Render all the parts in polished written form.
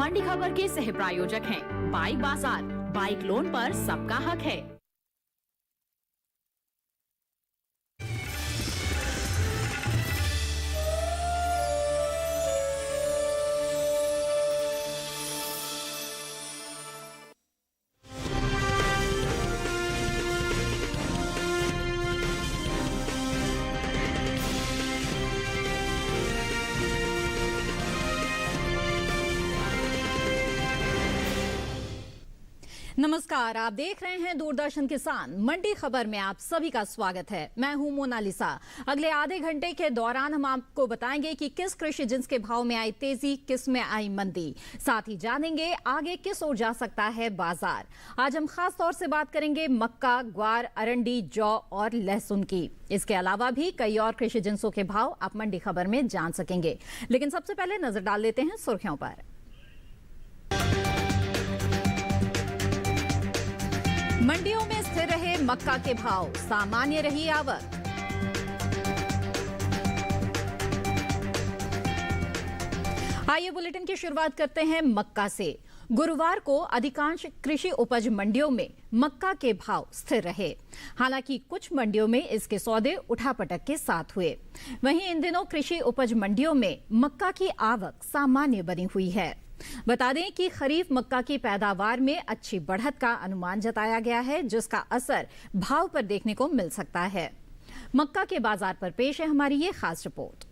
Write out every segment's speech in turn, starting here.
मंडी खबर के सह प्रायोजक हैं बाइक बाजार, बाइक लोन पर सबका हक है। नमस्कार, आप देख रहे हैं दूरदर्शन किसान। मंडी खबर में आप सभी का स्वागत है। मैं हूं मोनालिसा। अगले आधे घंटे के दौरान हम आपको बताएंगे कि किस कृषि जिन्स के भाव में आई तेजी, किस में आई मंदी। साथ ही जानेंगे आगे किस ओर जा सकता है बाजार। आज हम खास तौर से बात करेंगे मक्का, ग्वार, अरंडी, जौ और लहसुन की। इसके अलावा भी कई और कृषि जिन्सों के भाव आप मंडी खबर में जान सकेंगे। लेकिन सबसे पहले नजर डाल लेते हैं सुर्खियों पर। मंडियों में स्थिर रहे मक्का के भाव, सामान्य रही आवक। आइए बुलेटिन की शुरुआत करते हैं मक्का से। गुरुवार को अधिकांश कृषि उपज मंडियों में मक्का के भाव स्थिर रहे। हालांकि कुछ मंडियों में इसके सौदे उठापटक के साथ हुए। वहीं इन दिनों कृषि उपज मंडियों में मक्का की आवक सामान्य बनी हुई है। बता दें कि खरीफ मक्का की पैदावार में अच्छी बढ़त का अनुमान जताया गया है, जिसका असर भाव पर देखने को मिल सकता है। मक्का के बाजार पर पेश है हमारी ये खास रिपोर्ट।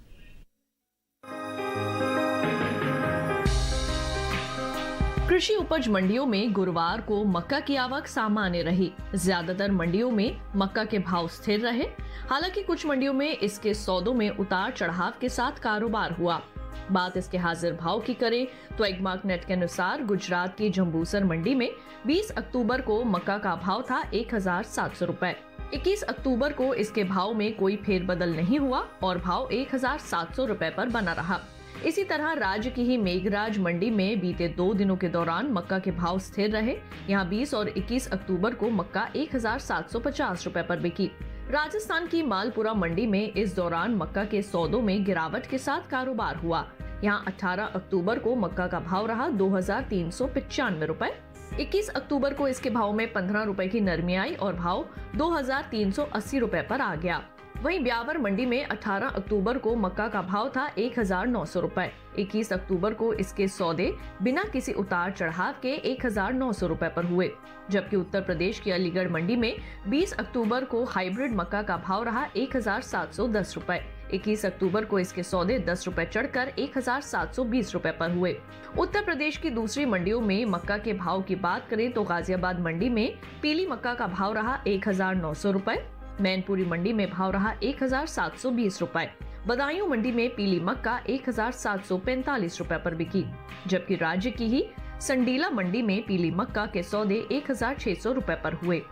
कृषि उपज मंडियों में गुरुवार को मक्का की आवक सामान्य रही। ज्यादातर मंडियों में मक्का के भाव स्थिर रहे। हालांकि कुछ मंडियों में इसके सौदों में उतार चढ़ाव के साथ कारोबार हुआ। बात इसके हाजिर भाव की करें तो एग्मार्क नेट के अनुसार गुजरात की जंबूसर मंडी में 20 अक्टूबर को मक्का का भाव था 1700 रुपए। 21 अक्टूबर को इसके भाव में कोई फेरबदल नहीं हुआ और भाव 1700 रुपए पर बना रहा। इसी तरह राज्य की ही मेघराज मंडी में बीते 2 दिनों के दौरान मक्का के भाव स्थिर रहे। यहाँ 20 और 21 अक्टूबर को मक्का 1750 रुपए पर बिकी। राजस्थान की मालपुरा मंडी में इस दौरान मक्का के सौदों में गिरावट के साथ कारोबार हुआ। यहाँ 18 अक्टूबर को मक्का का भाव रहा 2395 रुपए। 21 अक्टूबर को इसके भाव में 15 रुपए की नरमी आई और भाव 2380 रुपए पर आ गया। वहीं ब्यावर मंडी में 18 अक्टूबर को मक्का का भाव था 1900 रुपए। 21 अक्टूबर को इसके सौदे बिना किसी उतार चढ़ाव के 1900 रुपए पर हुए। जबकि उत्तर प्रदेश की अलीगढ़ मंडी में 20 अक्टूबर को हाइब्रिड मक्का का भाव रहा 1710 रुपए। 21 अक्टूबर को इसके सौदे 10 रुपए चढ़कर 1720 रुपए पर हुए। उत्तर प्रदेश की दूसरी मंडियों में मक्का के भाव की बात करें तो गाजियाबाद मंडी में पीली मक्का का भाव रहा 1900 रुपए। मैनपुरी मंडी में भाव रहा 1720 रुपए। बदायूं मंडी में पीली मक्का 1745 रुपए पर बिकी। जबकि राज्य की ही संडीला मंडी में पीली मक्का के सौदे 1600 रुपए पर हुए।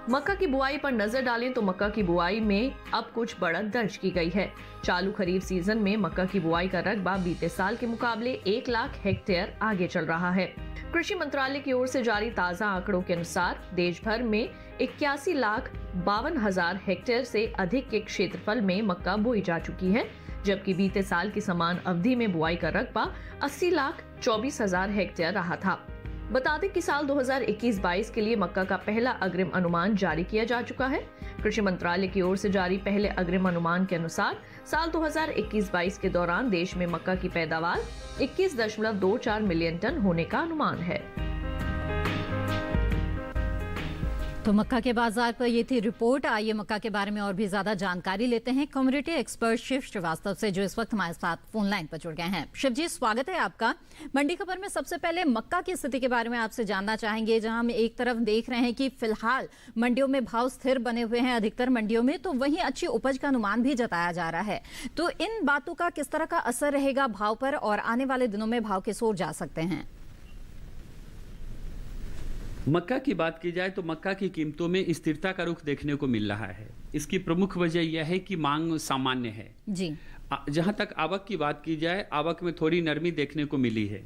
मक्का की बुआई पर नजर डालें तो मक्का की बुआई में अब कुछ बढ़त दर्ज की गई है। चालू खरीफ सीजन में मक्का की बुआई का रकबा बीते साल के मुकाबले 1 लाख हेक्टेयर आगे चल रहा है। कृषि मंत्रालय की ओर से जारी ताज़ा आंकड़ों के अनुसार देश भर में 81,52,000 हेक्टेयर से अधिक के क्षेत्रफल में मक्का बोई जा चुकी है। जबकि बीते साल की समान अवधि में बुआई का रकबा 80,24,000 हेक्टेयर रहा था। बता दें कि साल 2021-22 के लिए मक्का का पहला अग्रिम अनुमान जारी किया जा चुका है। कृषि मंत्रालय की ओर से जारी पहले अग्रिम अनुमान के अनुसार साल 2021-22 के दौरान देश में मक्का की पैदावार 21.24 मिलियन टन होने का अनुमान है। तो मक्का के बाजार पर ये थी रिपोर्ट। आइए मक्का के बारे में और भी ज्यादा जानकारी लेते हैं कम्युनिटी एक्सपर्ट शिव श्रीवास्तव से, जो इस वक्त हमारे साथ फोन लाइन पर जुड़ गए हैं। शिव जी, स्वागत है आपका मंडी खबर में। सबसे पहले मक्का की स्थिति के बारे में आपसे जानना चाहेंगे, जहां हम एक तरफ देख रहे हैं कि फिलहाल मंडियों में भाव स्थिर बने हुए हैं अधिकतर मंडियों में, तो वहीं अच्छी उपज का अनुमान भी जताया जा रहा है। तो इन बातों का किस तरह का असर रहेगा भाव पर और आने वाले दिनों में भाव किस ओर जा सकते हैं? मक्का की बात की जाए तो मक्का की कीमतों में स्थिरता का रुख देखने को मिल रहा है। इसकी प्रमुख वजह यह है कि मांग सामान्य है जी। जहां तक आवक की बात की जाए, आवक में थोड़ी नरमी देखने को मिली है।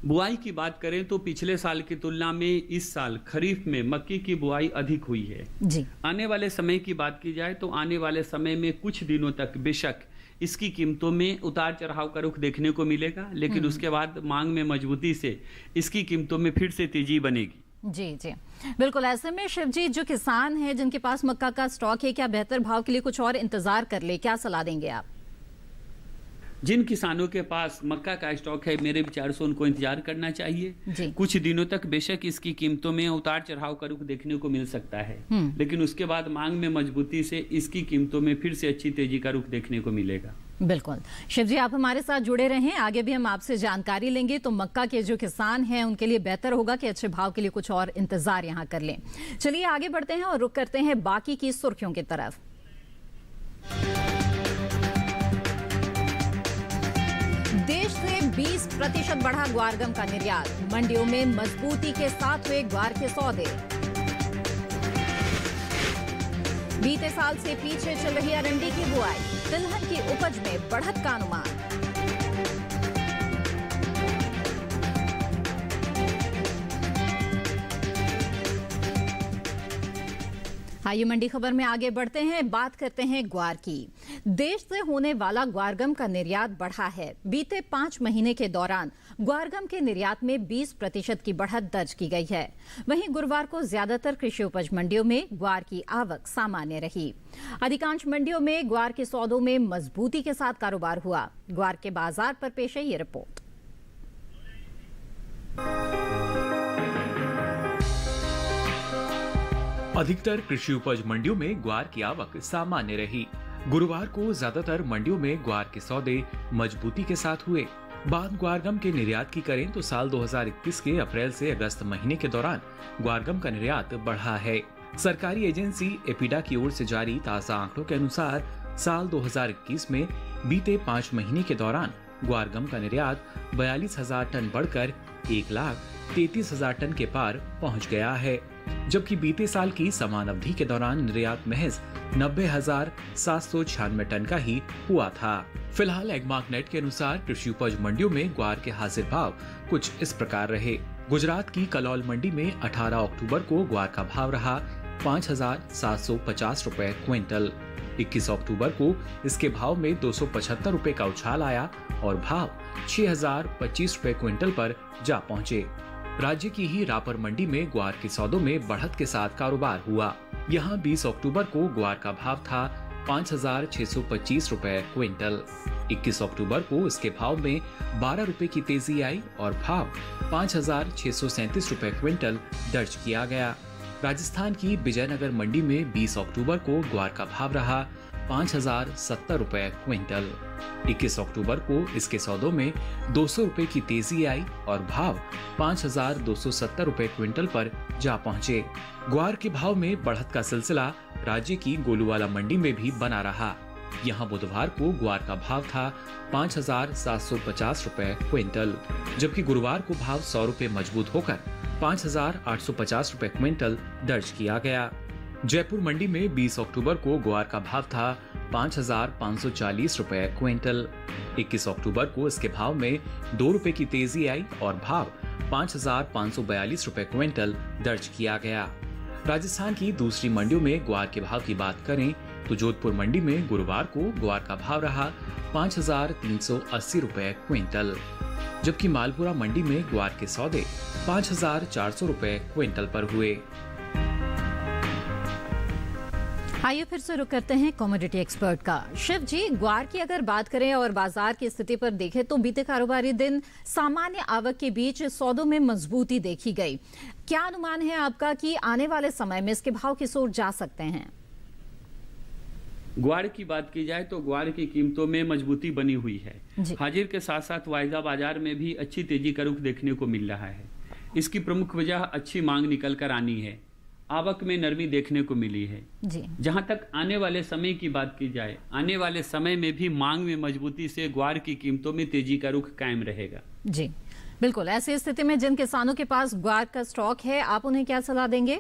बुआई की बात करें तो पिछले साल की तुलना में इस साल खरीफ में मक्की की बुआई अधिक हुई है जी। आने वाले समय की बात की जाए तो आने वाले समय में कुछ दिनों तक बेशक इसकी कीमतों में उतार चढ़ाव का रुख देखने को मिलेगा, लेकिन उसके बाद मांग में मजबूती से इसकी कीमतों में फिर से तेजी बनेगी। जी जी बिल्कुल। ऐसे में शिव जी, जो किसान हैं जिनके पास मक्का का स्टॉक है, क्या बेहतर भाव के लिए कुछ और इंतजार कर ले? क्या सलाह देंगे आप? जिन किसानों के पास मक्का का स्टॉक है, मेरे विचार से उनको इंतजार करना चाहिए। कुछ दिनों तक बेशक इसकी कीमतों में उतार चढ़ाव का रुख देखने को मिल सकता है, लेकिन उसके बाद मांग में मजबूती से इसकी कीमतों में फिर से अच्छी तेजी का रुख देखने को मिलेगा। बिल्कुल। शिव जी, आप हमारे साथ जुड़े रहें, आगे भी हम आपसे जानकारी लेंगे। तो मक्का के जो किसान हैं उनके लिए बेहतर होगा कि अच्छे भाव के लिए कुछ और इंतजार यहाँ कर लें। चलिए आगे बढ़ते हैं और रुख करते हैं बाकी की सुर्खियों की तरफ। देश से 20% बढ़ा ग्वारगम का निर्यात, मंडियों में मजबूती के साथ हुए ग्वार के सौदे। बीते साल से पीछे चल रही अरंडी की बुआई, तिलहन की उपज में बढ़त का अनुमान। आइए मंडी खबर में आगे बढ़ते हैं, बात करते हैं ग्वार की। देश से होने वाला ग्वारगम का निर्यात बढ़ा है। बीते 5 महीने के दौरान ग्वारगम के निर्यात में 20% की बढ़त दर्ज की गई है। वहीं गुरुवार को ज्यादातर कृषि उपज मंडियों में ग्वार की आवक सामान्य रही। अधिकांश मंडियों में ग्वार के सौदों में मजबूती के साथ कारोबार हुआ। ग्वार के बाजार पर पेश है ये रिपोर्ट। अधिकतर कृषि उपज मंडियों में ग्वार की आवक सामान्य रही। गुरुवार को ज्यादातर मंडियों में ग्वार के सौदे मजबूती के साथ हुए। बात ग्वारगम के निर्यात की करें तो साल 2021 के अप्रैल से अगस्त महीने के दौरान ग्वारगम का निर्यात बढ़ा है। सरकारी एजेंसी एपिडा की ओर से जारी ताजा आंकड़ों के अनुसार साल 2021 में बीते 5 महीने के दौरान ग्वारगम का निर्यात 42,000 टन बढ़कर 1,33,000 टन के पार पहुंच गया है, जबकि बीते साल की समान अवधि के दौरान निर्यात महज 90,796 टन का ही हुआ था। फिलहाल एग्मार्कनेट के अनुसार कृषि उपज मंडियों में ग्वार के हाजिर भाव कुछ इस प्रकार रहे। गुजरात की कलौल मंडी में 18 अक्टूबर को ग्वार का भाव रहा 5,750 रुपए क्विंटल। 21 अक्टूबर को इसके भाव में 275 रुपए का उछाल आया और भाव 6,025 रुपए क्विंटल पर जा पहुँचे। राज्य की ही रापर मंडी में ग्वार के सौदों में बढ़त के साथ कारोबार हुआ। यहाँ 20 अक्टूबर को ग्वार का भाव था 5,625 रुपए क्विंटल। 21 अक्टूबर को इसके भाव में 12 रुपए की तेजी आई और भाव 5,637 रुपए क्विंटल दर्ज किया गया। राजस्थान की विजयनगर मंडी में 20 अक्टूबर को ग्वार का भाव रहा 5,070 रुपए क्विंटल। 21 अक्टूबर को इसके सौदों में 200 रुपए की तेजी आई और भाव 5,270 रुपए क्विंटल पर जा पहुंचे। ग्वार के भाव में बढ़त का सिलसिला राज्य की गोलूवाला मंडी में भी बना रहा। यहां बुधवार को ग्वार का भाव था 5,750 रुपए क्विंटल, जबकि गुरुवार को भाव 100 रुपए मजबूत होकर 5,850 रुपए क्विंटल दर्ज किया गया। जयपुर मंडी में 20 अक्टूबर को ग्वार का भाव था 5,540 रुपए क्विंटल। 21 अक्टूबर को इसके भाव में 2 रुपए की तेजी आई और भाव 5,542 रुपए क्विंटल दर्ज किया गया। राजस्थान की दूसरी मंडियों में ग्वार के भाव की बात करें तो जोधपुर मंडी में गुरुवार को ग्वार का भाव रहा 5,380 रुपए क्विंटल, जबकि मालपुरा मंडी में ग्वार के सौदे 5,400 रुपए क्विंटल पर हुए। आइए फिर से रुक करते हैं कमोडिटी एक्सपर्ट का। शिव जी, ग्वार की अगर बात करें और बाजार की स्थिति पर देखें तो बीते कारोबारी दिन सामान्य आवक के बीच सौदों में मजबूती देखी गई। क्या अनुमान है आपका कि आने वाले समय में इसके भाव किस ओर जा सकते हैं? ग्वार की बात की जाए तो ग्वार की कीमतों में मजबूती बनी हुई है। हाजिर के साथ साथ वायदा बाजार में भी अच्छी तेजी का रुख देखने को मिल रहा है। इसकी प्रमुख वजह अच्छी मांग निकल कर आनी है। आवक में नरमी देखने को मिली है जी। जहां तक आने वाले समय की बात की जाए, आने वाले समय में भी मांग में मजबूती से ग्वार की कीमतों में तेजी का रुख कायम रहेगा जी। बिल्कुल। ऐसी स्थिति में जिन किसानों के पास ग्वार का स्टॉक है, आप उन्हें क्या सलाह देंगे?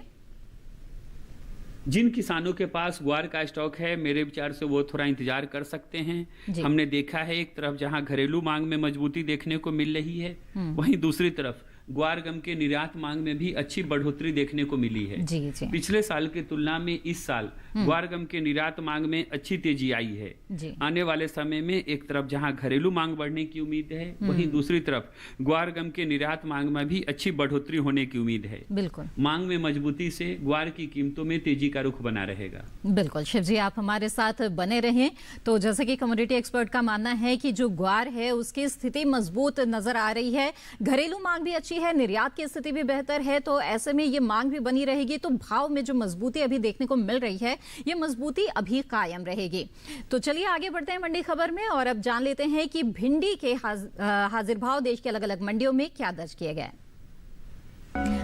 जिन किसानों के पास ग्वार का स्टॉक है, मेरे विचार से वो थोड़ा इंतजार कर सकते हैं। हमने देखा है एक तरफ जहां घरेलू मांग में मजबूती देखने को मिल रही है, वहीं दूसरी तरफ ग्वार गम के निर्यात मांग में भी अच्छी बढ़ोतरी देखने को मिली है। जी। पिछले साल की तुलना में इस साल ग्वार गम के निर्यात मांग में अच्छी तेजी आई है। आने वाले समय में एक तरफ जहां घरेलू मांग बढ़ने की उम्मीद है, वहीं दूसरी तरफ ग्वार गम के निर्यात मांग में भी अच्छी बढ़ोतरी होने की उम्मीद है। बिल्कुल, मांग में मजबूती से ग्वार की कीमतों में तेजी का रुख बना रहेगा। बिल्कुल शिव जी, आप हमारे साथ बने रहें। तो जैसे कि कमोडिटी एक्सपर्ट का मानना है कि जो ग्वार है उसकी स्थिति मजबूत नजर आ रही है, घरेलू मांग भी अच्छी है, निर्यात की स्थिति भी बेहतर है, तो ऐसे में ये मांग भी बनी रहेगी, तो भाव में जो मजबूती अभी देखने को मिल रही है ये मजबूती अभी कायम रहेगी। तो चलिए आगे बढ़ते हैं मंडी खबर में और अब जान लेते हैं कि भिंडी के हाजिर भाव देश के अलग अलग मंडियों में क्या दर्ज किए गए।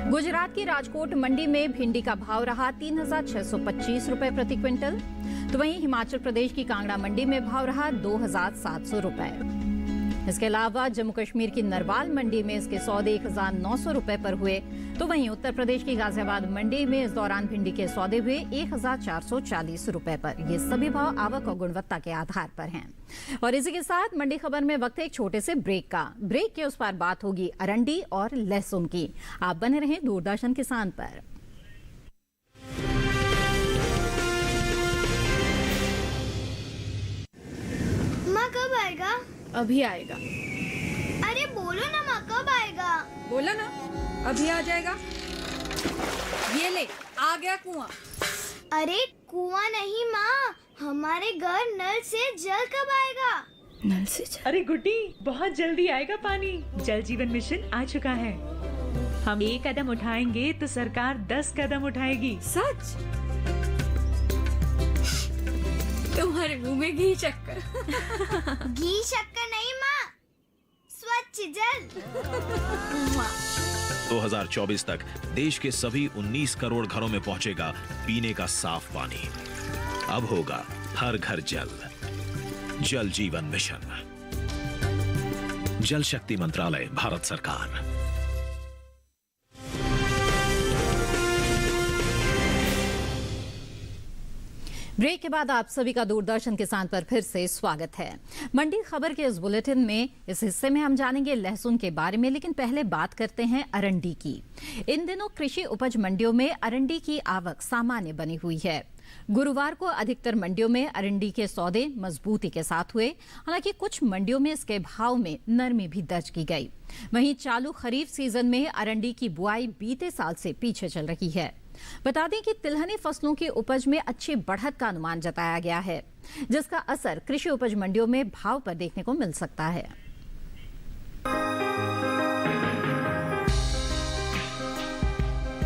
गुजरात की राजकोट मंडी में भिंडी का भाव रहा 3,625 रुपए प्रति क्विंटल, तो वहीं हिमाचल प्रदेश की कांगड़ा मंडी में भाव रहा 2,700 रुपए। इसके अलावा जम्मू कश्मीर की नरवाल मंडी में इसके सौदे 1,900 रुपए पर हुए, तो वहीं उत्तर प्रदेश की गाजियाबाद मंडी में इस दौरान भिंडी के सौदे हुए 1,440 रुपए पर। ये सभी भाव आवक और गुणवत्ता के आधार पर हैं। और इसी के साथ मंडी खबर में वक्त है एक छोटे से ब्रेक का। ब्रेक के उस पार बात होगी अरंडी और लहसुन की। आप बने रहें दूरदर्शन किसान पर। माँ कब आएगा? अभी आएगा। अरे बोलो ना माँ कब आएगा? बोला ना अभी आ जाएगा। ये ले आ गया कुआं। अरे कुआं नहीं माँ, हमारे घर नल से जल कब आएगा? नल से जल? अरे गुड्डी बहुत जल्दी आएगा पानी। जल जीवन मिशन आ चुका है। हम 1 कदम उठाएंगे तो सरकार 10 कदम उठाएगी। सच? तुम्हारे मुंह में घी शक्कर। घी शक्कर नहीं माँ, स्वच्छ जल। 2024 तक देश के सभी 19 करोड़ घरों में पहुंचेगा पीने का साफ पानी। अब होगा हर घर जल। जल जीवन मिशन, जल शक्ति मंत्रालय, भारत सरकार। ब्रेक के बाद आप सभी का दूरदर्शन किसान पर फिर से स्वागत है। मंडी खबर के इस बुलेटिन में इस हिस्से में हम जानेंगे लहसुन के बारे में, लेकिन पहले बात करते हैं अरंडी की। इन दिनों कृषि उपज मंडियों में अरंडी की आवक सामान्य बनी हुई है। गुरुवार को अधिकतर मंडियों में अरंडी के सौदे मजबूती के साथ हुए, हालांकि कुछ मंडियों में इसके भाव में नरमी भी दर्ज की गई। वहीं चालू खरीफ सीजन में अरंडी की बुआई बीते साल से पीछे चल रही है। बता दें कि तिलहनी फसलों की उपज में अच्छी बढ़त का अनुमान जताया गया है, जिसका असर कृषि उपज मंडियों में भाव पर देखने को मिल सकता है।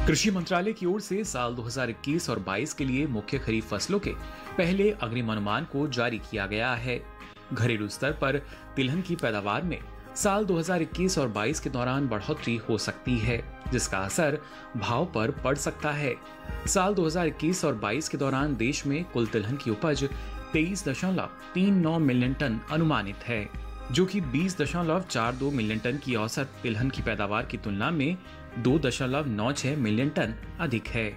कृषि मंत्रालय की ओर से साल 2021 और 22 के लिए मुख्य खरीफ फसलों के पहले अग्रिम अनुमान को जारी किया गया है। घरेलू स्तर पर तिलहन की पैदावार में साल 2021 और 22 के दौरान बढ़ोतरी हो सकती है, जिसका असर भाव पर पड़ सकता है। साल 2021 और 22 के दौरान देश में कुल तिलहन की उपज 23.39 मिलियन टन अनुमानित है, जो कि 20.42 मिलियन टन की औसत तिलहन की पैदावार की तुलना में 2.96 मिलियन टन अधिक है।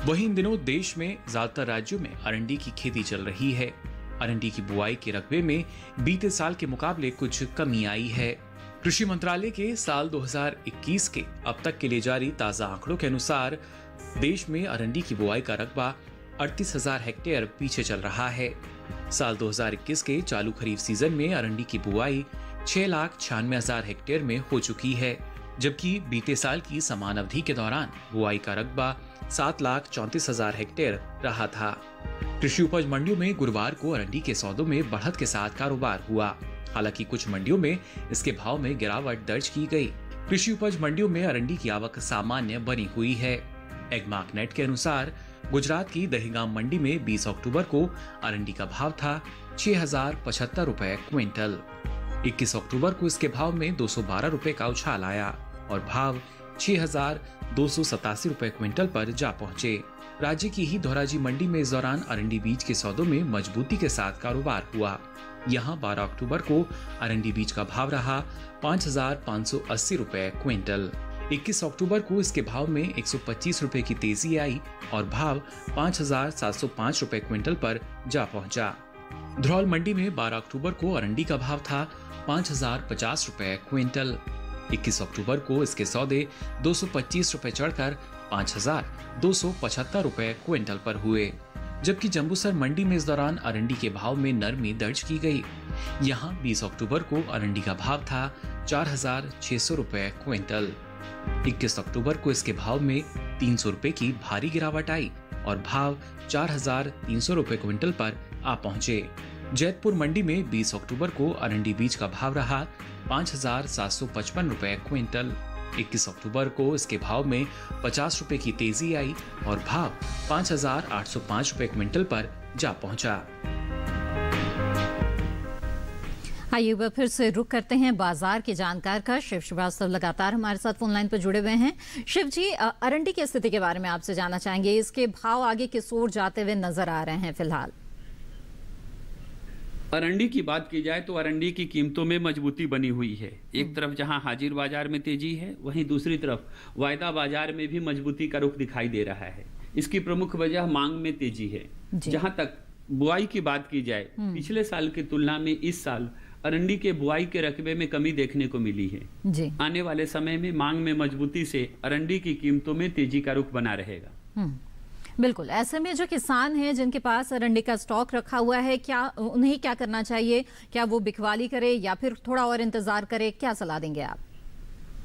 वहीं इन दिनों देश में ज्यादातर राज्यों में अरंडी की खेती चल रही है। अरंडी की बुआई के रकबे में बीते साल के मुकाबले कुछ कमी आई है। कृषि मंत्रालय के साल 2021 के अब तक के लिए जारी ताजा आंकड़ों के अनुसार देश में अरंडी की बुआई का रकबा 38,000 हेक्टेयर पीछे चल रहा है। साल 2021 के चालू खरीफ सीजन में अरंडी की बुआई 6,96,000 हेक्टेयर में हो चुकी है, जबकि बीते साल की समान अवधि के दौरान बुआई का रकबा 7,34,000 हेक्टेयर रहा था। कृषि उपज मंडियों में गुरुवार को अरंडी के सौदों में बढ़त के साथ कारोबार हुआ, हालांकि कुछ मंडियों में इसके भाव में गिरावट दर्ज की गई। कृषि उपज मंडियों में अरंडी की आवक सामान्य बनी हुई है। एग्मार्कनेट के अनुसार गुजरात की दहीगाम मंडी में 20 अक्टूबर को अरंडी का भाव था 6,075 रुपए क्विंटल। 21 अक्टूबर को इसके भाव में 212 रुपए का उछाल आया और भाव 6,287 रुपए क्विंटल पर जा पहुंचे। राज्य की ही धोराजी मंडी में इस दौरान अरंडी बीज के सौदों में मजबूती के साथ कारोबार हुआ। यहां 12 अक्टूबर को अरंडी बीज का भाव रहा 5,580 रुपए क्विंटल। 21 अक्टूबर को इसके भाव में 125 रुपए की तेजी आई और भाव 5,705 रुपए क्विंटल पर जा पहुंचा। धरौल मंडी में 12 अक्टूबर को अरंडी का भाव था 5,050 रुपए क्विंटल। 21 अक्टूबर को इसके सौदे 225 रुपए चढ़कर 5,275 रुपए क्विंटल पर हुए, जबकि जम्बूसर मंडी में इस दौरान अरंडी के भाव में नरमी दर्ज की गई। यहाँ 20 अक्टूबर को अरंडी का भाव था 4,600 रुपए क्विंटल। 21 अक्टूबर को इसके भाव में 300 रुपए की भारी गिरावट आई और भाव 4,300 रुपए क्विंटल पर आ पहुंचे। जैतपुर मंडी में 20 अक्टूबर को अरंडी बीज का भाव रहा 5,755 रुपए क्विंटल। 21 अक्टूबर को इसके भाव में 50 रुपए की तेजी आई और भाव 5,805 रुपए क्विंटल पर जा पहुंचा। आइए एक बार फिर से रुक करते हैं बाजार के जानकार का। शिव श्रीवास्तव लगातार हमारे साथ फोन लाइन पर जुड़े हुए हैं। शिव जी, अरंडी की स्थिति के बारे में आपसे जानना चाहेंगे। इसके भाव आगे किस ओर जाते हुए नजर आ रहे हैं फिलहाल? अरंडी की बात की जाए तो अरंडी की कीमतों में मजबूती बनी हुई है। एक तरफ जहां हाजिर बाजार में तेजी है, वहीं दूसरी तरफ वायदा बाजार में भी मजबूती का रुख दिखाई दे रहा है। इसकी प्रमुख वजह मांग में तेजी है। जहां तक बुआई की बात की जाए, पिछले साल की तुलना में इस साल अरंडी के बुआई के रकबे में कमी देखने को मिली है। जी। आने वाले समय में मांग में मजबूती से अरंडी की कीमतों में तेजी का रुख बना रहेगा। बिल्कुल। ऐसे में जो किसान हैं जिनके पास अरंडी का स्टॉक रखा हुआ है, क्या उन्हें क्या करना चाहिए? क्या वो बिकवाली करे या फिर थोड़ा और इंतजार करे? क्या सलाह देंगे आप?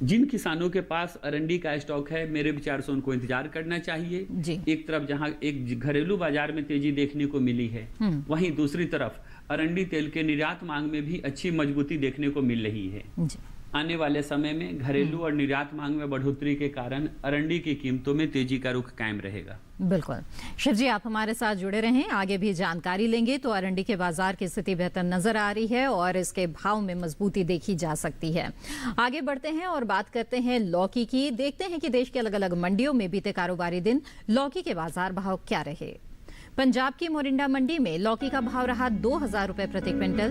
जिन किसानों के पास अरंडी का स्टॉक है, मेरे विचार से उनको इंतजार करना चाहिए। जी। एक तरफ जहां एक घरेलू बाजार में तेजी देखने को मिली है, वहीं दूसरी तरफ अरंडी तेल के निर्यात मांग में भी अच्छी मजबूती देखने को मिल रही है। जी। आने वाले समय में घरेलू और निर्यात मांग में बढ़ोतरी के कारण अरंडी की कीमतों में तेजी का रुख कायम रहेगा। बिल्कुल। शिव जी, आप हमारे साथ जुड़े रहें, आगे भी जानकारी लेंगे। तो अरंडी के बाजार की स्थिति बेहतर नजर आ रही है और इसके भाव में मजबूती देखी जा सकती है। आगे बढ़ते हैं और बात करते हैं लौकी की। देखते हैं कि देश के अलग अलग मंडियों में बीते कारोबारी दिन लौकी के बाजार भाव क्या रहे। पंजाब की मोरिंडा मंडी में लौकी का भाव रहा 2,000 रुपए प्रति क्विंटल,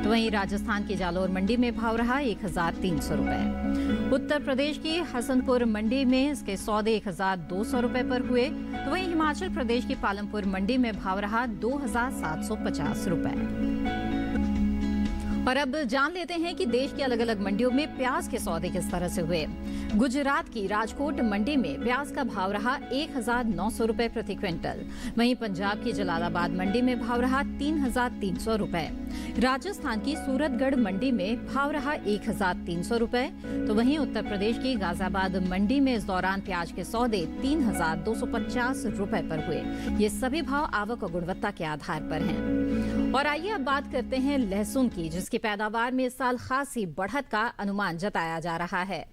तो वहीं राजस्थान की जालौर मंडी में भाव रहा 1,300 रुपए। उत्तर प्रदेश की हसनपुर मंडी में इसके सौदे 1,200 रुपए पर हुए, तो वहीं हिमाचल प्रदेश की पालमपुर मंडी में भाव रहा 2,750 रुपए। और अब जान लेते हैं कि देश की अलग अलग मंडियों में प्याज के सौदे किस तरह से हुए। गुजरात की राजकोट मंडी में प्याज का भाव रहा 1,900 रुपए प्रति क्विंटल। वहीं पंजाब की जलालाबाद मंडी में भाव रहा 3,300 रुपए। राजस्थान की सूरतगढ़ मंडी में भाव रहा 1,300 रुपए, तो वहीं उत्तर प्रदेश की गाजियाबाद मंडी में इस दौरान प्याज के सौदे 3,250 रुपए पर हुए। ये सभी भाव आवक और गुणवत्ता के आधार पर हैं। और आइए अब बात करते हैं लहसुन की, जिसकी पैदावार में इस साल खासी बढ़त का अनुमान जताया जा रहा है।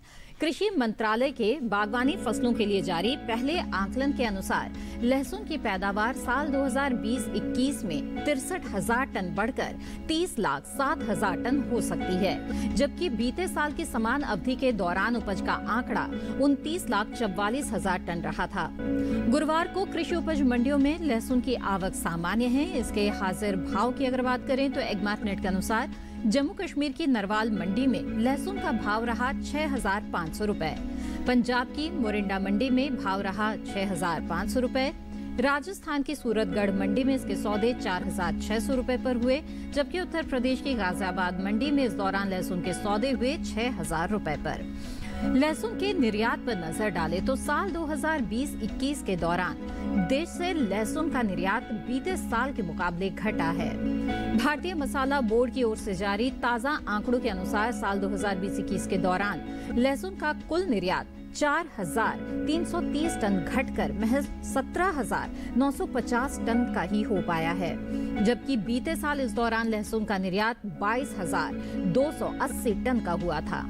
कृषि मंत्रालय के बागवानी फसलों के लिए जारी पहले आकलन के अनुसार लहसुन की पैदावार साल 2020-21 में 63,000 टन बढ़कर 30,07,000 टन हो सकती है, जबकि बीते साल की समान अवधि के दौरान उपज का आंकड़ा 29,44,000 टन रहा था। गुरुवार को कृषि उपज मंडियों में लहसुन की आवक सामान्य है। इसके हाजिर भाव की अगर बात करें तो एग्मार्कनेट के अनुसार जम्मू कश्मीर की नरवाल मंडी में लहसुन का भाव रहा 6,500 रुपए, पंजाब की मोरिंडा मंडी में भाव रहा 6,500 रुपए, राजस्थान की सूरतगढ़ मंडी में इसके सौदे 4,600 रुपए पर हुए, जबकि उत्तर प्रदेश की गाजियाबाद मंडी में इस दौरान लहसुन के सौदे हुए 6,000 रुपए पर। लहसुन के निर्यात पर नजर डाले तो साल 2020-21 के दौरान देश से लहसुन का निर्यात बीते साल के मुकाबले घटा है। भारतीय मसाला बोर्ड की ओर से जारी ताजा आंकड़ों के अनुसार साल 2020-21 के दौरान लहसुन का कुल निर्यात 4,330 टन घटकर महज 17,950 टन का ही हो पाया है, जबकि बीते साल इस दौरान लहसुन का निर्यात 22,280 टन का हुआ था।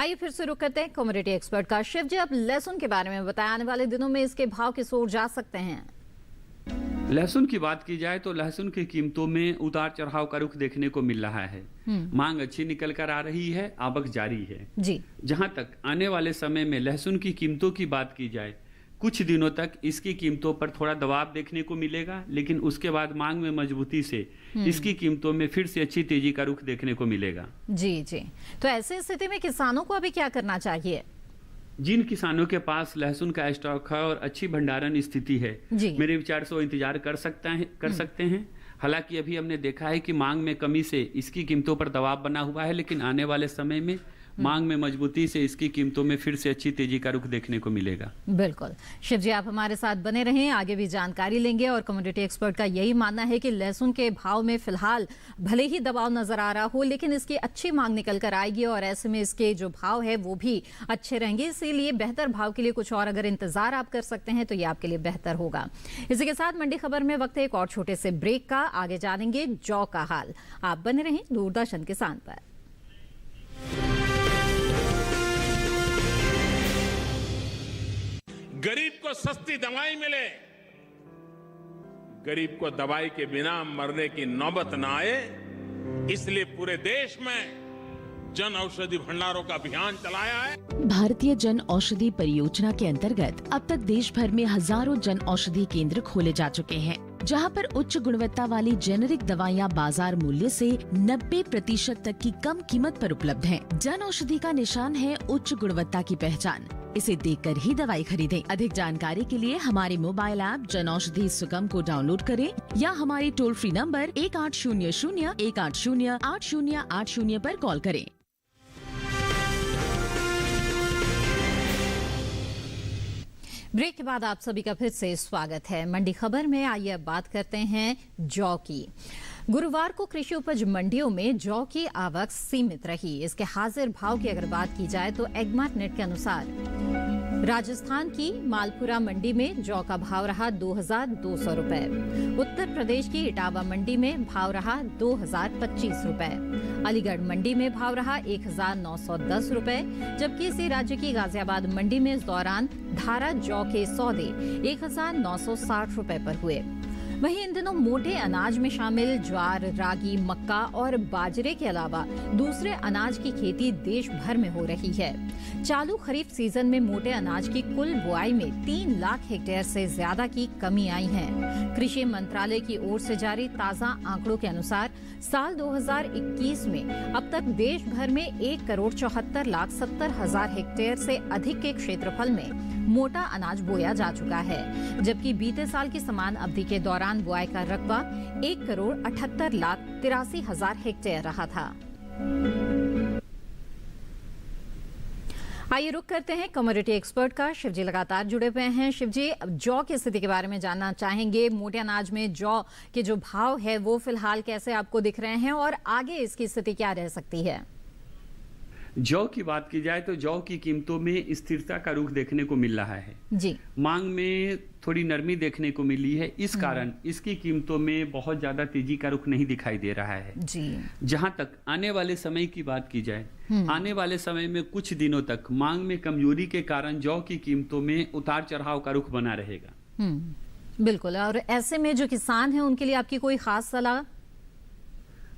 आइए फिर से रुक करते हैं कमोडिटी एक्सपर्ट का। शिव जी, अब लहसुन के बारे में बताएं, आने वाले दिनों में इसके भाव किस ओर जा सकते हैं? लहसुन की बात की जाए तो लहसुन की कीमतों में उतार चढ़ाव का रुख देखने को मिल रहा है। मांग अच्छी निकल कर आ रही है, आवक जारी है जी। जहां तक आने वाले समय में लहसुन की कीमतों की बात की जाए, कुछ दिनों तक इसकी कीमतों पर थोड़ा दबाव देखने को मिलेगा, लेकिन उसके बाद मांग में मजबूती से इसकी कीमतों में फिर से अच्छी तेजी का रुख देखने को मिलेगा। जी जी। तो ऐसे स्थिति में किसानों को अभी क्या करना चाहिए? जिन किसानों के पास लहसुन का स्टॉक है और अच्छी भंडारण स्थिति है, मेरे विचार से वो इंतजार कर सकते हैं। हालांकि अभी हमने देखा है कि मांग में कमी से इसकी कीमतों पर दबाव बना हुआ है, लेकिन आने वाले समय में मांग में मजबूती से इसकी कीमतों में फिर से अच्छी तेजी का रुख देखने को मिलेगा। बिल्कुल शिव जी, आप हमारे साथ बने रहें, आगे भी जानकारी लेंगे। और कमोडिटी एक्सपर्ट का यही मानना है कि लहसुन के भाव में फिलहाल भले ही दबाव नजर आ रहा हो, लेकिन इसकी अच्छी मांग निकल कर आएगी और ऐसे में इसके जो भाव है वो भी अच्छे रहेंगे। इसीलिए बेहतर भाव के लिए कुछ और अगर इंतजार आप कर सकते हैं तो ये आपके लिए बेहतर होगा। इसी के साथ मंडी खबर में वक्त है एक और छोटे से ब्रेक का। आगे जानेंगे जौ का हाल। आप बने रहें दूरदर्शन किसान पर। गरीब को सस्ती दवाई मिले, गरीब को दवाई के बिना मरने की नौबत न आए, इसलिए पूरे देश में जन औषधि भंडारों का अभियान चलाया है। भारतीय जन औषधि परियोजना के अंतर्गत अब तक देश भर में हजारों जन औषधि केंद्र खोले जा चुके हैं, जहां पर उच्च गुणवत्ता वाली जेनेरिक दवाइयां बाजार मूल्य से 90% तक की कम कीमत पर उपलब्ध हैं। जन औषधि का निशान है उच्च गुणवत्ता की पहचान। इसे देखकर ही दवाई खरीदें। अधिक जानकारी के लिए हमारे मोबाइल ऐप जन औषधि सुगम को डाउनलोड करें या हमारे टोल फ्री नंबर 1800-180-8080 पर कॉल करें। ब्रेक के बाद आप सभी का फिर से स्वागत है। मंडी खबर में आइए अब बात करते हैं जौ की। गुरुवार को कृषि उपज मंडियों में जौ की आवक सीमित रही। इसके हाजिर भाव की अगर बात की जाए तो एग्मार्ट नेट के अनुसार राजस्थान की मालपुरा मंडी में जौ का भाव रहा 2,200 रुपए। उत्तर प्रदेश की इटावा मंडी में भाव रहा 2,025 रुपए। अलीगढ़ मंडी में भाव रहा 1,910 रुपए, जबकि इसी राज्य की गाजियाबाद मंडी में इस दौरान धारा जौ के सौदे 1,960 रुपए पर हुए। वहीं इन दिनों मोटे अनाज में शामिल ज्वार, रागी, मक्का और बाजरे के अलावा दूसरे अनाज की खेती देश भर में हो रही है। चालू खरीफ सीजन में मोटे अनाज की कुल बुआई में 3 लाख हेक्टेयर से ज्यादा की कमी आई है। कृषि मंत्रालय की ओर से जारी ताजा आंकड़ों के अनुसार साल 2021 में अब तक देश भर में 1,74,70,000 हेक्टेयर से अधिक के क्षेत्रफल में मोटा अनाज बोया जा चुका है, जबकि बीते साल की समान अवधि के दौरान बुआई का रकबा 1,78,83,000 हेक्टेयर रहा था। आइए रुक करते हैं कमोडिटी एक्सपर्ट का। शिव जी लगातार जुड़े हुए हैं। शिव जी, जौ की स्थिति के बारे में जानना चाहेंगे। मोटे अनाज में जौ के जो भाव है वो फिलहाल कैसे आपको दिख रहे हैं और आगे इसकी स्थिति क्या रह सकती है? जौ की बात की जाए तो जौ की कीमतों में स्थिरता का रुख देखने को मिल रहा है जी। मांग में थोड़ी नरमी देखने को मिली है, इस कारण इसकी कीमतों में बहुत ज्यादा तेजी का रुख नहीं दिखाई दे रहा है जी। जहां तक आने वाले समय की बात की जाए, आने वाले समय में कुछ दिनों तक मांग में कमजोरी के कारण जौ की कीमतों में उतार चढ़ाव का रुख बना रहेगा। बिल्कुल। और ऐसे में जो किसान हैं उनके लिए आपकी कोई खास सलाह?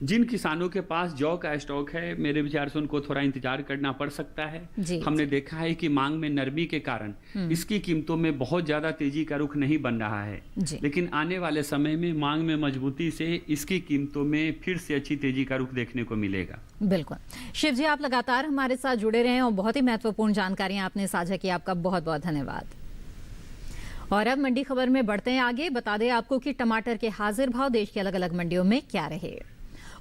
जिन किसानों के पास जौ का स्टॉक है, मेरे विचार से उनको थोड़ा इंतजार करना पड़ सकता है। हमने देखा है कि मांग में नरमी के कारण इसकी कीमतों में बहुत ज्यादा तेजी का रुख नहीं बन रहा है, लेकिन आने वाले समय में मांग में मजबूती से इसकी कीमतों में फिर से अच्छी तेजी का रुख देखने को मिलेगा। बिल्कुल। शिव जी, आप लगातार हमारे साथ जुड़े रहे और बहुत ही महत्वपूर्ण जानकारियां आपने साझा की, आपका बहुत बहुत धन्यवाद। और अब मंडी खबर में बढ़ते हैं आगे। बता दें आपको कि टमाटर के हाजिर भाव देश की अलग अलग मंडियों में क्या रहे।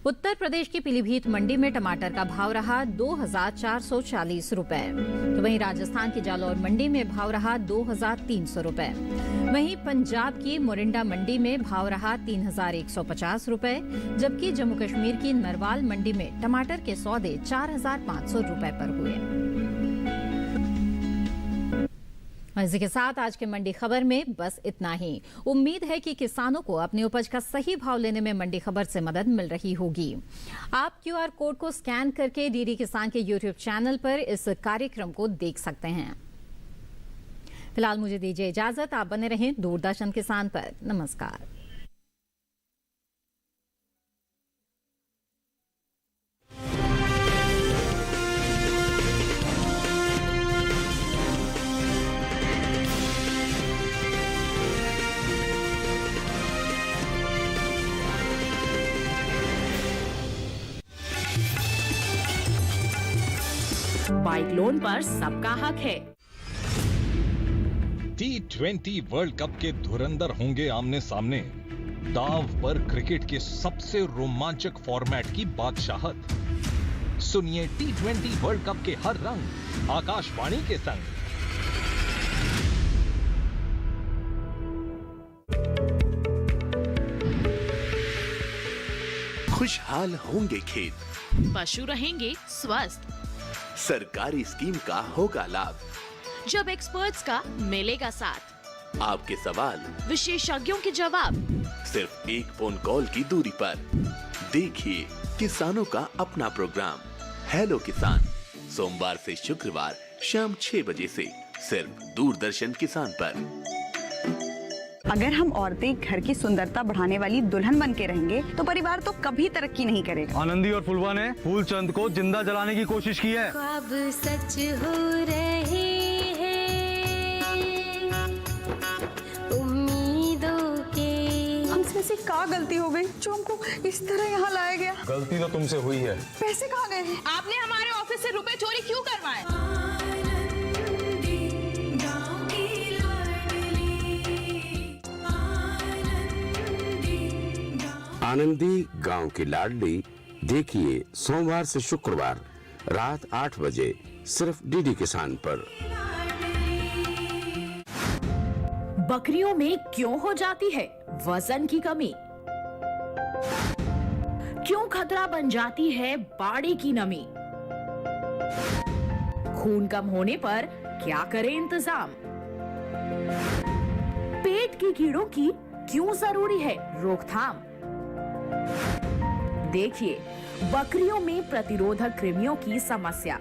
उत्तर प्रदेश की पीलीभीत मंडी में टमाटर का भाव रहा 2,440 रुपए, तो वहीं राजस्थान की जालौर मंडी में भाव रहा 2,300 रुपए। वहीं पंजाब की मोरिंडा मंडी में भाव रहा 3,150 रुपए, जबकि जम्मू कश्मीर की नरवाल मंडी में टमाटर के सौदे 4,500 रुपए पर हुए। इसी के साथ आज के मंडी खबर में बस इतना ही। उम्मीद है कि किसानों को अपनी उपज का सही भाव लेने में मंडी खबर से मदद मिल रही होगी। आप QR कोड को स्कैन करके डीडी किसान के YouTube चैनल पर इस कार्यक्रम को देख सकते हैं। फिलहाल मुझे दीजिए इजाजत। आप बने रहें दूरदर्शन किसान पर। नमस्कार। बाइक लोन पर सबका हक है। T20 वर्ल्ड कप के धुरंधर होंगे आमने सामने। दाव पर क्रिकेट के सबसे रोमांचक फॉर्मेट की बादशाहत। सुनिए T20 वर्ल्ड कप के हर रंग आकाशवाणी के संग। खुशहाल होंगे खेत, पशु रहेंगे स्वस्थ, सरकारी स्कीम का होगा लाभ, जब एक्सपर्ट्स का मिलेगा साथ, आपके सवाल विशेषज्ञों के जवाब, सिर्फ एक फोन कॉल की दूरी पर। देखिए किसानों का अपना प्रोग्राम हेलो किसान, सोमवार से शुक्रवार शाम 6 बजे से सिर्फ दूरदर्शन किसान पर। अगर हम औरतें घर की सुंदरता बढ़ाने वाली दुल्हन बन के रहेंगे तो परिवार तो कभी तरक्की नहीं करेगा। आनंदी और फुलवा ने फूलचंद को जिंदा जलाने की कोशिश की है। ख्वाब सच हो रहे हैं, उम्मीदों के। हमसे ऐसी क्या गलती हो गई जो हमको इस तरह यहाँ लाया गया? गलती तो तुमसे हुई है। पैसे कहाँ गए? आपने हमारे ऑफिस से रुपए चोरी क्यों करवाए? आनंदी गांव की लाडली देखिए सोमवार से शुक्रवार रात 8 बजे सिर्फ डीडी किसान पर। बकरियों में क्यों हो जाती है वजन की कमी? क्यों खतरा बन जाती है बाड़ी की नमी? खून कम होने पर क्या करें इंतजाम? पेट के कीड़ों की क्यों जरूरी है रोकथाम? देखिए बकरियों में प्रतिरोधक कृमियों की समस्या।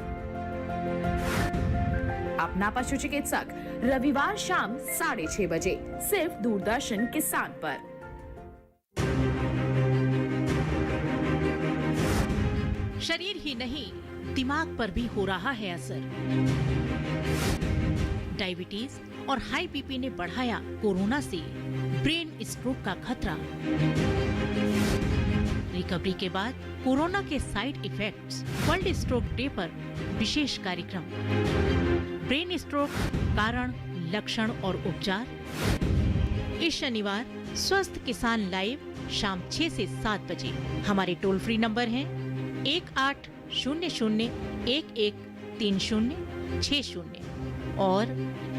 अपना पशु चिकित्सक रविवार शाम 6:30 बजे सिर्फ दूरदर्शन किसान पर। शरीर ही नहीं दिमाग पर भी हो रहा है असर। डायबिटीज और हाई बीपी ने बढ़ाया कोरोना से ब्रेन स्ट्रोक का खतरा। रिकवरी के बाद कोरोना के side effects, world stroke day पर विशेष कार्यक्रम। ब्रेन स्ट्रोक कारण, लक्षण और उपचार। इस शनिवार स्वस्थ किसान लाइव शाम 6 से 7 बजे। हमारे टोल फ्री नंबर हैं 1800-113060 और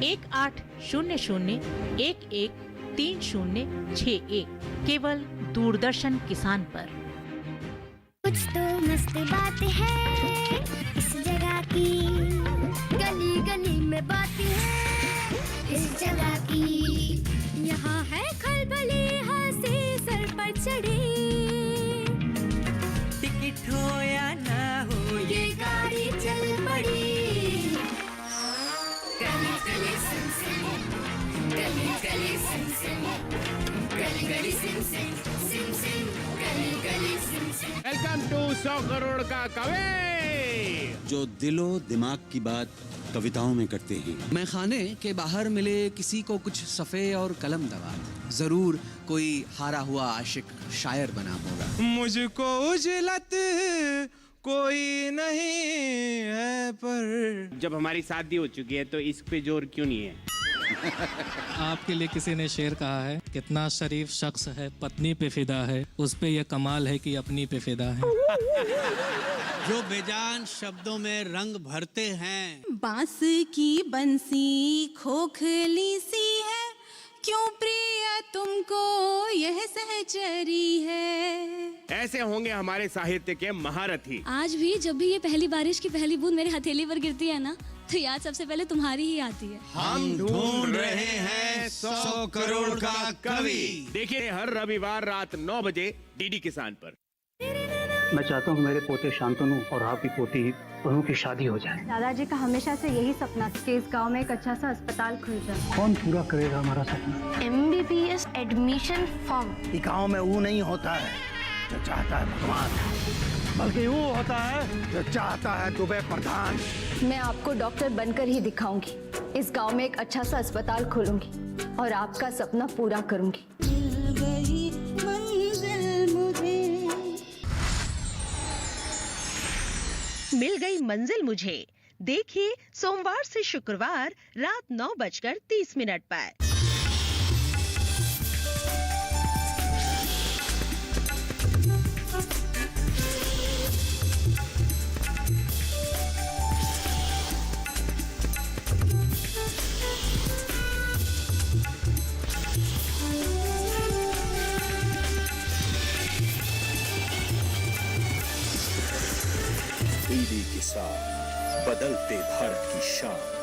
1800-113061 केवल दूरदर्शन किसान पर। कुछ तो मस्त बात है इस जगह की, गली गली में बात है इस जगह की। यहाँ है खलबली हंसी सर पर चढ़ी, टिकट हो या ना हो ये गाड़ी चल पड़ी। गली गली सिम सिम, गली गली सिम सिम, गली गली सिम सिम, सिम सिम गली गली सिम सिम। वेलकम टू 100 करोड़ का कवि, जो दिलो दिमाग की बात कविताओं में करते हैं। मैं खाने के बाहर मिले किसी को कुछ सफ़े और कलम दवात, जरूर कोई हारा हुआ आशिक शायर बना होगा। मुझको उजलत कोई नहीं है पर जब हमारी शादी हो चुकी है तो इस पे जोर क्यों नहीं है? आपके लिए किसी ने शेर कहा है, कितना शरीफ शख्स है पत्नी पे फिदा है, उस पे ये कमाल है कि अपनी पे फिदा है। जो बेजान शब्दों में रंग भरते हैं। बांस की बंसी खोखली सी है, क्यों प्रिय तुमको यह सहचरी है। ऐसे होंगे हमारे साहित्य के महारथी। आज भी जब भी ये पहली बारिश की पहली बूंद मेरी हथेली पर गिरती है ना, तो याद सबसे पहले तुम्हारी ही आती है। हम ढूंढ रहे हैं 100 करोड़ का कवि। देखिए हर रविवार रात 9 बजे डीडी किसान पर। मैं चाहता हूँ मेरे पोते शांतनु और आपकी पोती दोनों की शादी हो जाए। दादाजी का हमेशा से यही सपना था कि इस गांव में एक अच्छा सा अस्पताल खुल जाए। कौन पूरा करेगा हमारा सपना? MBBS admission form. गांव में वो नहीं होता है जो चाहता है भगवान, बल्कि वो होता है जो चाहता है दुबे प्रधान। मैं आपको डॉक्टर बनकर ही दिखाऊंगी। इस गांव में एक अच्छा सा अस्पताल खोलूंगी और आपका सपना पूरा करूंगी। मिल गई मंजिल मुझे। देखिए सोमवार से शुक्रवार रात 9:30 पर। डीडी किसान, बदलते भारत की शान।